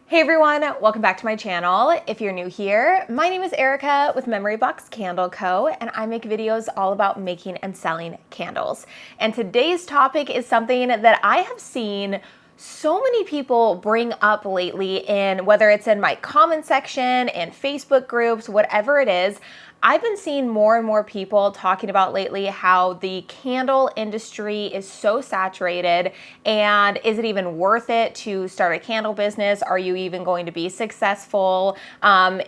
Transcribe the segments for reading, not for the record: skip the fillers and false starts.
Hey everyone, welcome back to my channel. If you're new here, my name is Erica with Memory Box Candle Co. and I make videos all about making and selling candles. And today's topic is something that I have seen so many people bring up lately, in whether it's in my comment section, in Facebook groups, whatever it is. I've been seeing more and more people talking about lately how the candle industry is so saturated, and is it even worth it to start a candle business? Are you even going to be successful?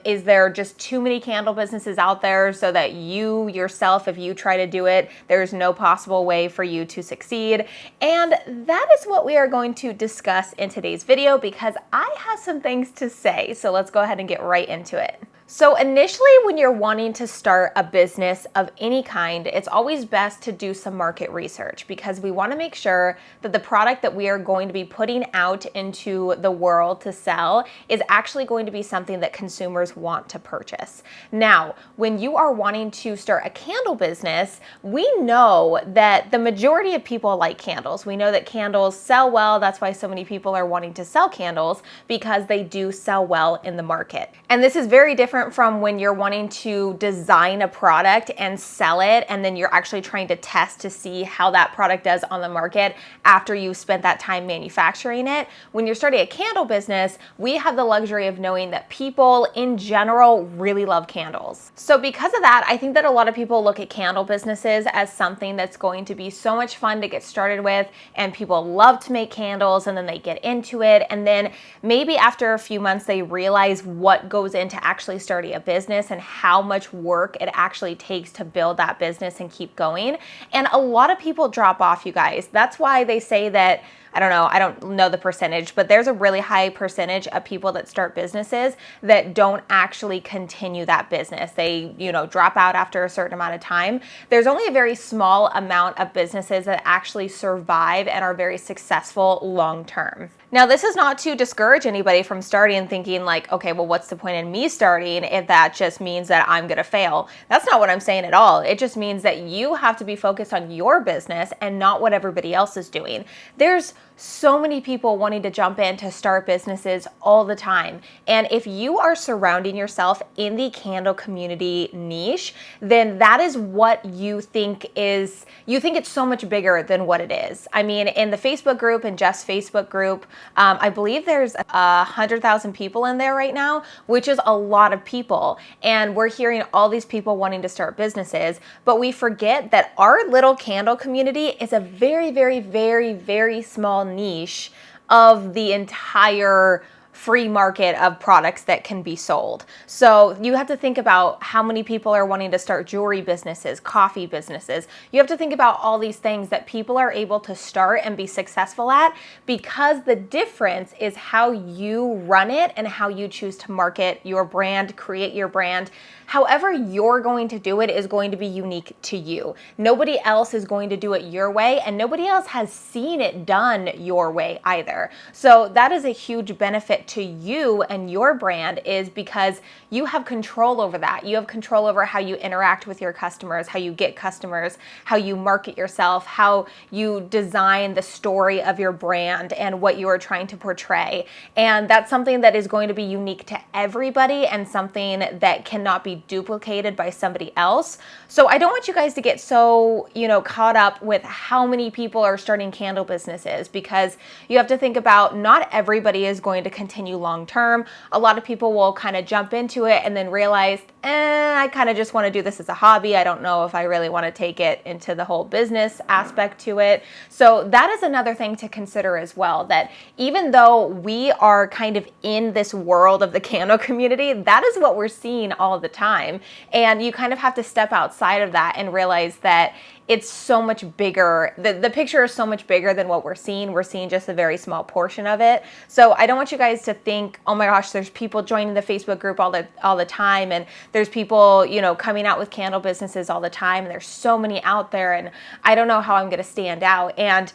Is there just too many candle businesses out there so that you yourself, if you try to do it, there's no possible way for you to succeed? And that is what we are going to discuss in today's video, because I have some things to say. So let's go ahead and get right into it. So initially, when you're wanting to start a business of any kind, it's always best to do some market research, because we want to make sure that the product that we are going to be putting out into the world to sell is actually going to be something that consumers want to purchase. Now, when you are wanting to start a candle business, we know that the majority of people like candles. We know that candles sell well. That's why so many people are wanting to sell candles, because they do sell well in the market. And this is very different from when you're wanting to design a product and sell it, and then you're actually trying to test to see how that product does on the market after you've spent that time manufacturing it. When you're starting a candle business, we have the luxury of knowing that people in general really love candles. So because of that, I think that a lot of people look at candle businesses as something that's going to be so much fun to get started with, and people love to make candles, and then they get into it, and then maybe after a few months they realize what goes into actually starting a business and how much work it actually takes to build that business and keep going. And a lot of people drop off, you guys. That's why they say that, I don't know the percentage, but there's a really high percentage of people that start businesses that don't actually continue that business. They, drop out after a certain amount of time. There's only a very small amount of businesses that actually survive and are very successful long term. Now, this is not to discourage anybody from starting and thinking like, okay, well, what's the point in me starting if that just means that I'm going to fail? That's not what I'm saying at all. It just means that you have to be focused on your business and not what everybody else is doing. There's so many people wanting to jump in to start businesses all the time. And if you are surrounding yourself in the candle community niche, then that is what you think it's so much bigger than what it is. I mean, in the Facebook group, and just Facebook group, I believe there's 100,000 people in there right now, which is a lot of people. And we're hearing all these people wanting to start businesses, but we forget that our little candle community is a very, very, very, very small niche of the entire free market of products that can be sold. So you have to think about how many people are wanting to start jewelry businesses, coffee businesses. You have to think about all these things that people are able to start and be successful at, because the difference is how you run it and how you choose to market your brand, create your brand. However you're going to do it is going to be unique to you. Nobody else is going to do it your way, and nobody else has seen it done your way either. So that is a huge benefit to you and your brand, is because you have control over that. You have control over how you interact with your customers, how you get customers, how you market yourself, how you design the story of your brand and what you are trying to portray. And that's something that is going to be unique to everybody, and something that cannot be duplicated by somebody else. So I don't want you guys to get so, caught up with how many people are starting candle businesses, because you have to think about, not everybody is going to continue long term. A lot of people will kind of jump into it and then realize, I kind of just want to do this as a hobby. I don't know if I really want to take it into the whole business aspect to it. So that is another thing to consider as well, that even though we are kind of in this world of the candle community, that is what we're seeing all the time. And you kind of have to step outside of that and realize that it's so much bigger. The picture is so much bigger than what we're seeing. We're seeing just a very small portion of it. So I don't want you guys to think, oh my gosh, there's people joining the Facebook group all the time, and there's people, coming out with candle businesses all the time, and there's so many out there, and I don't know how I'm going to stand out. And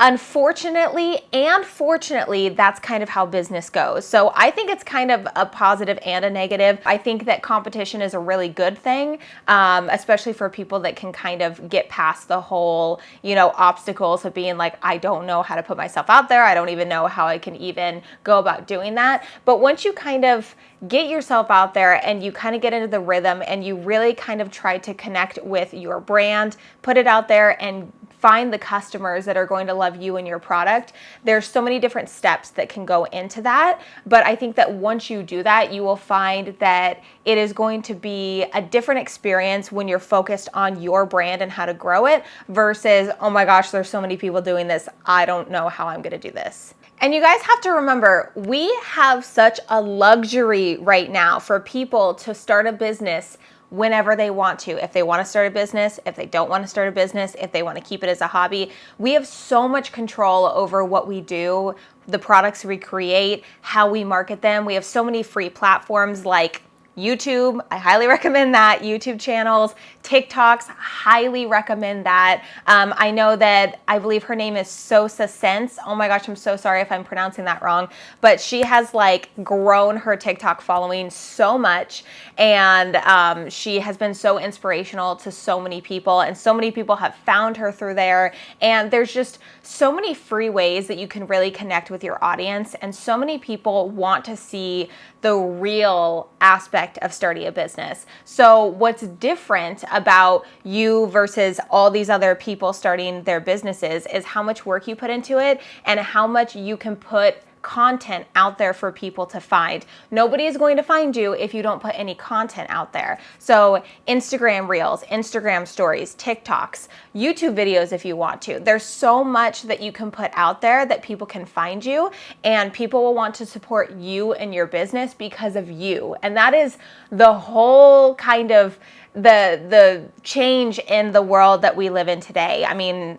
Unfortunately and fortunately, that's kind of how business goes. So I think it's kind of a positive and a negative. I think that competition is a really good thing, especially for people that can kind of get past the whole, obstacles of being like, I don't know how to put myself out there. I don't even know how I can even go about doing that. But once you kind of get yourself out there and you kind of get into the rhythm and you really kind of try to connect with your brand, put it out there and find the customers that are going to love you and your product. There's so many different steps that can go into that. But I think that once you do that, you will find that it is going to be a different experience when you're focused on your brand and how to grow it versus, oh my gosh, there's so many people doing this. I don't know how I'm going to do this. And you guys have to remember, we have such a luxury right now for people to start a business whenever they want to. If they want to start a business, if they don't want to start a business, if they want to keep it as a hobby, we have so much control over what we do, the products we create, how we market them. We have so many free platforms like YouTube, I highly recommend that. YouTube channels, TikToks, highly recommend that. I know that I believe her name is Sosa Sense. Oh my gosh, I'm so sorry if I'm pronouncing that wrong, but she has like grown her TikTok following so much, and she has been so inspirational to so many people, and so many people have found her through there. And there's just so many free ways that you can really connect with your audience, and so many people want to see the real aspect of starting a business. So what's different about you versus all these other people starting their businesses is how much work you put into it and how much you can put content out there for people to find. Nobody is going to find you if you don't put any content out there. So Instagram Reels, Instagram Stories, TikToks, YouTube videos if you want to. There's so much that you can put out there that people can find you, and people will want to support you and your business because of you. And that is the whole kind of the change in the world that we live in today. I mean,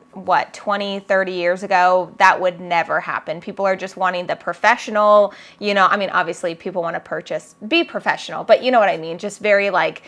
20, 30 years ago, that would never happen. People are just wanting the professional, obviously people want to be professional, but you know what I mean? Just very like,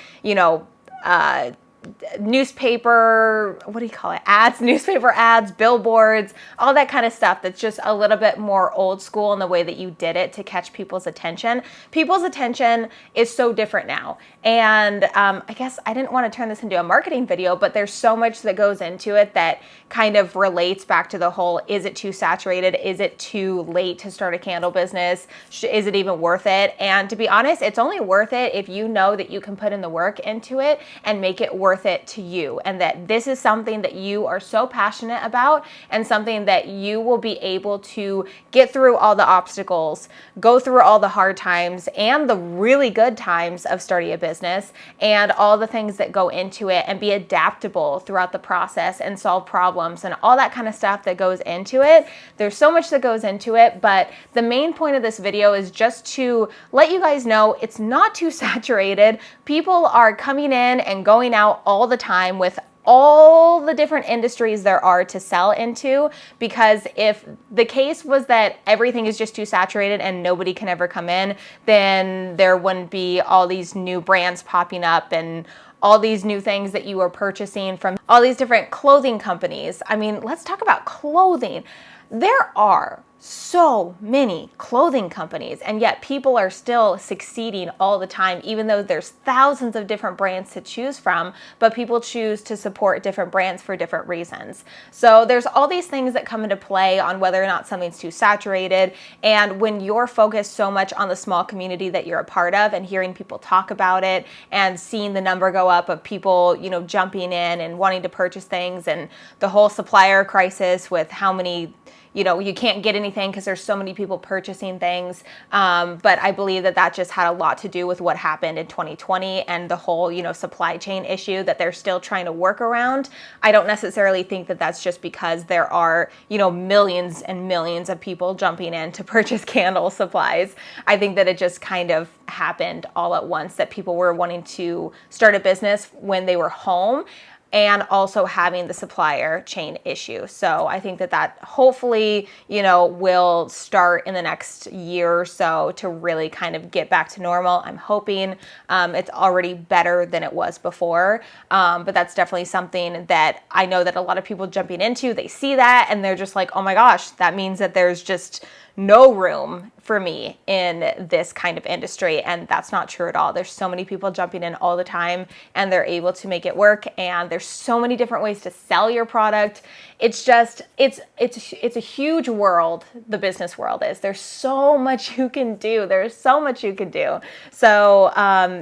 newspaper, what do you call it? Newspaper ads, billboards, all that kind of stuff that's just a little bit more old school in the way that you did it to catch people's attention. People's attention is so different now. And I guess I didn't want to turn this into a marketing video, but there's so much that goes into it that kind of relates back to the whole, is it too saturated? Is it too late to start a candle business? Is it even worth it? And to be honest, it's only worth it if you know that you can put in the work into it and make it worth it to you, and that this is something that you are so passionate about and something that you will be able to get through all the obstacles, go through all the hard times and the really good times of starting a business, and all the things that go into it, and be adaptable throughout the process and solve problems and all that kind of stuff that goes into it. There's so much that goes into it, but the main point of this video is just to let you guys know it's not too saturated. People are coming in and going out all the time with all the different industries there are to sell into, because if the case was that everything is just too saturated and nobody can ever come in, then there wouldn't be all these new brands popping up and all these new things that you are purchasing from all these different clothing companies. I mean, let's talk about clothing. There are so many clothing companies, and yet people are still succeeding all the time, even though there's thousands of different brands to choose from, but people choose to support different brands for different reasons. So there's all these things that come into play on whether or not something's too saturated. And when you're focused so much on the small community that you're a part of and hearing people talk about it and seeing the number go up of people, jumping in and wanting to purchase things, and the whole supplier crisis with how many you can't get anything because there's so many people purchasing things. But I believe that just had a lot to do with what happened in 2020 and the whole, supply chain issue that they're still trying to work around. I don't necessarily think that that's just because there are, millions and millions of people jumping in to purchase candle supplies. I think that it just kind of happened all at once, that people were wanting to start a business when they were home. and also having the supplier chain issue. So I think that hopefully, you know, will start in the next year or so to really kind of get back to normal. I'm hoping it's already better than it was before, but that's definitely something that I know that a lot of people jumping into, they see that and they're just like, oh my gosh, that means that there's just no room for me in this kind of industry. And that's not true at all. There's so many people jumping in all the time and they're able to make it work. And there's so many different ways to sell your product. It's just, it's a huge world. The business world is. There's so much you can do. There's so much you can do. So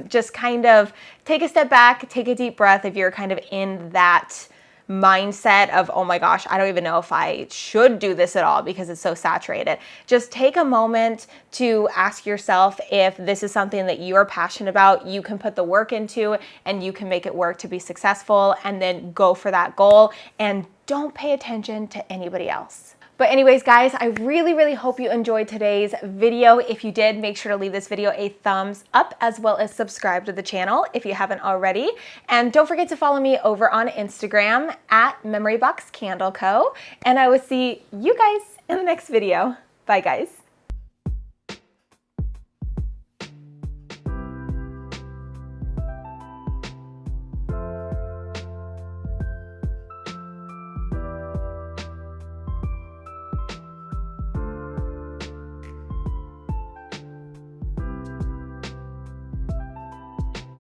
just kind of take a step back, take a deep breath if you're kind of in that mindset of, oh my gosh, I don't even know if I should do this at all because it's so saturated. Just take a moment to ask yourself if this is something that you are passionate about, you can put the work into, and you can make it work to be successful, and then go for that goal and don't pay attention to anybody else. But anyways, guys, I really, really hope you enjoyed today's video. If you did, make sure to leave this video a thumbs up as well as subscribe to the channel if you haven't already. And don't forget to follow me over on Instagram at MemoryBoxCandleCo. And I will see you guys in the next video. Bye, guys.